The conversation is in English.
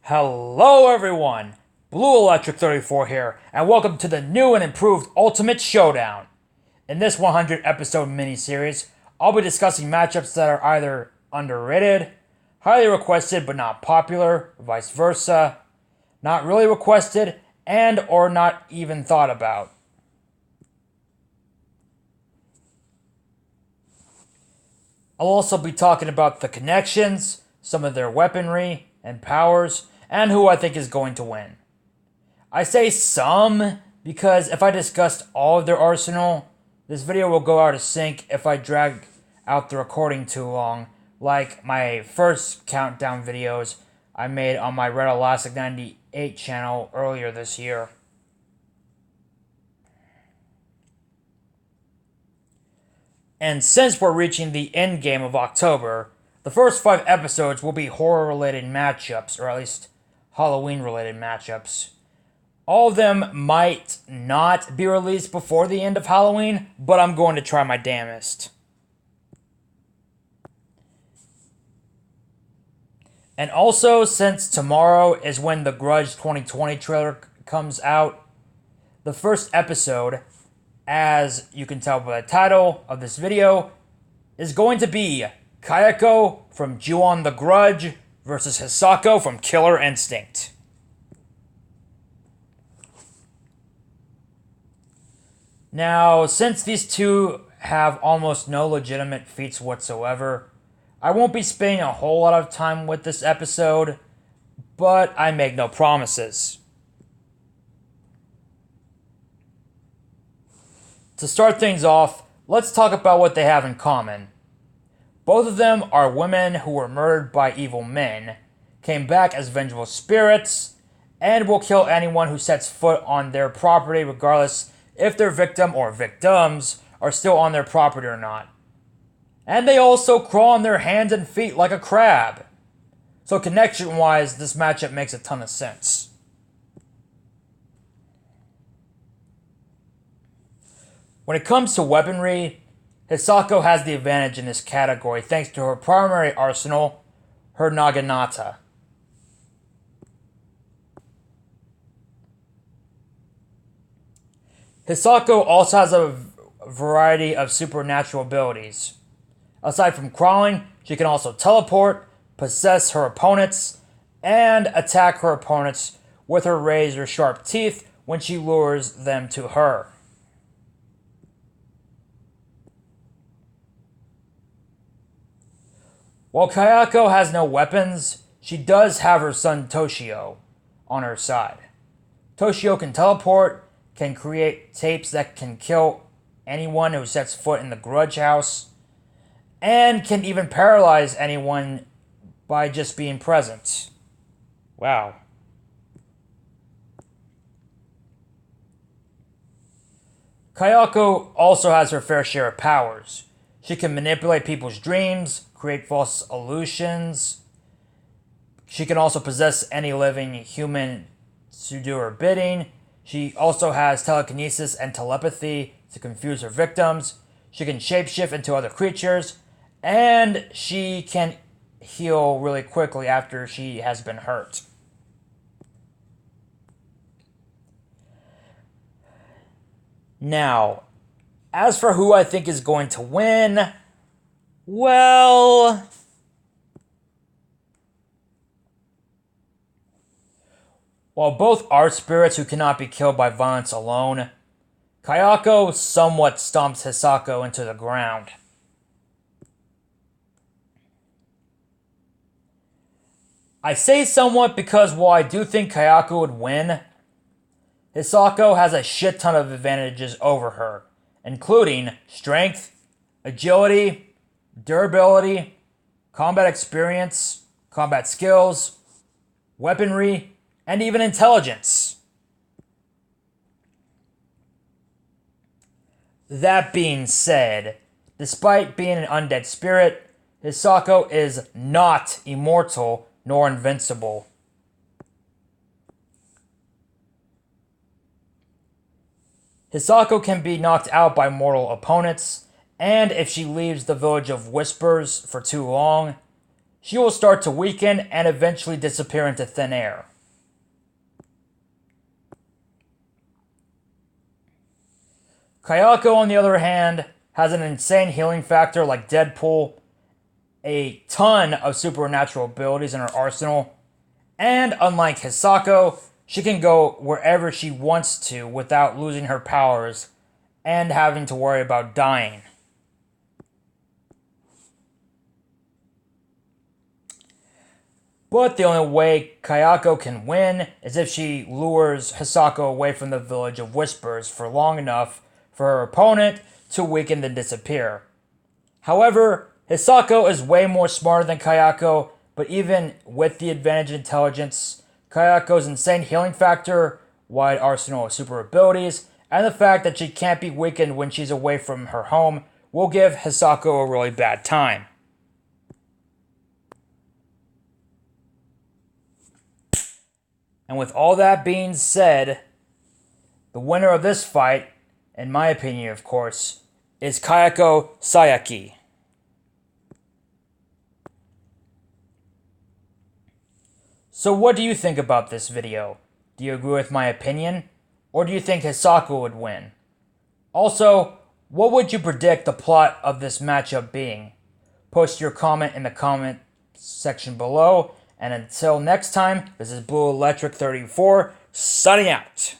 Hello everyone, Blue Electric 34 here, and welcome to the new and improved Ultimate Showdown. In this 100 episode mini-series, I'll be discussing matchups that are either underrated, highly requested but not popular, vice versa, not really requested, and or not even thought about. I'll also be talking about the connections, some of their weaponry and powers, and who I think is going to win. I say some because if I discussed all of their arsenal, this video will go out of sync if I drag out the recording too long, like my first countdown videos I made on my Red Elastic 98 channel earlier this year. And since we're reaching the end game of October, the first 5 episodes will be horror-related matchups, or at least Halloween-related matchups. All of them might not be released before the end of Halloween, but I'm going to try my damnest. And also, since tomorrow is when the Grudge 2020 trailer comes out, the first episode, as you can tell by the title of this video, is going to be Kayako from Ju-On the Grudge versus Hisako from Killer Instinct. Now, since these two have almost no legitimate feats whatsoever, I won't be spending a whole lot of time with this episode, but I make no promises. To start things off, let's talk about what they have in common. Both of them are women who were murdered by evil men, came back as vengeful spirits, and will kill anyone who sets foot on their property regardless if their victim or victims are still on their property or not. And they also crawl on their hands and feet like a crab. So connection-wise, this matchup makes a ton of sense. When it comes to weaponry, Hisako has the advantage in this category thanks to her primary arsenal, her naginata. Hisako also has a variety of supernatural abilities. Aside from crawling, she can also teleport, possess her opponents, and attack her opponents with her razor-sharp teeth when she lures them to her. While Kayako has no weapons, she does have her son Toshio on her side. Toshio can teleport, can create tapes that can kill anyone who sets foot in the Grudge House, and can even paralyze anyone by just being present. Wow. Kayako also has her fair share of powers. She can manipulate people's dreams, create false illusions. She can also possess any living human to do her bidding. She also has telekinesis and telepathy to confuse her victims. She can shapeshift into other creatures. And she can heal really quickly after she has been hurt. Now, as for who I think is going to win, well, while both are spirits who cannot be killed by violence alone, Kayako somewhat stomps Hisako into the ground. I say somewhat because while I do think Kayako would win, Hisako has a shit ton of advantages over her, including strength, agility, durability, combat experience, combat skills, weaponry, and even intelligence. That being said, despite being an undead spirit, Hisako is not immortal nor invincible. Hisako can be knocked out by mortal opponents, and if she leaves the Village of Whispers for too long, she will start to weaken and eventually disappear into thin air. Kayako, on the other hand, has an insane healing factor like Deadpool, a ton of supernatural abilities in her arsenal, and unlike Hisako, she can go wherever she wants to without losing her powers and having to worry about dying. But the only way Kayako can win is if she lures Hisako away from the Village of Whispers for long enough for her opponent to weaken and disappear. However, Hisako is way more smarter than Kayako, but even with the advantage in intelligence, Kayako's insane healing factor, wide arsenal of super abilities, and the fact that she can't be weakened when she's away from her home will give Hisako a really bad time. And with all that being said, the winner of this fight, in my opinion of course, is Kayako Saeki. So what do you think about this video? Do you agree with my opinion? Or do you think Hisako would win? Also, what would you predict the plot of this matchup being? Post your comment in the comment section below. And until next time, this is Blue Electric 34, signing out.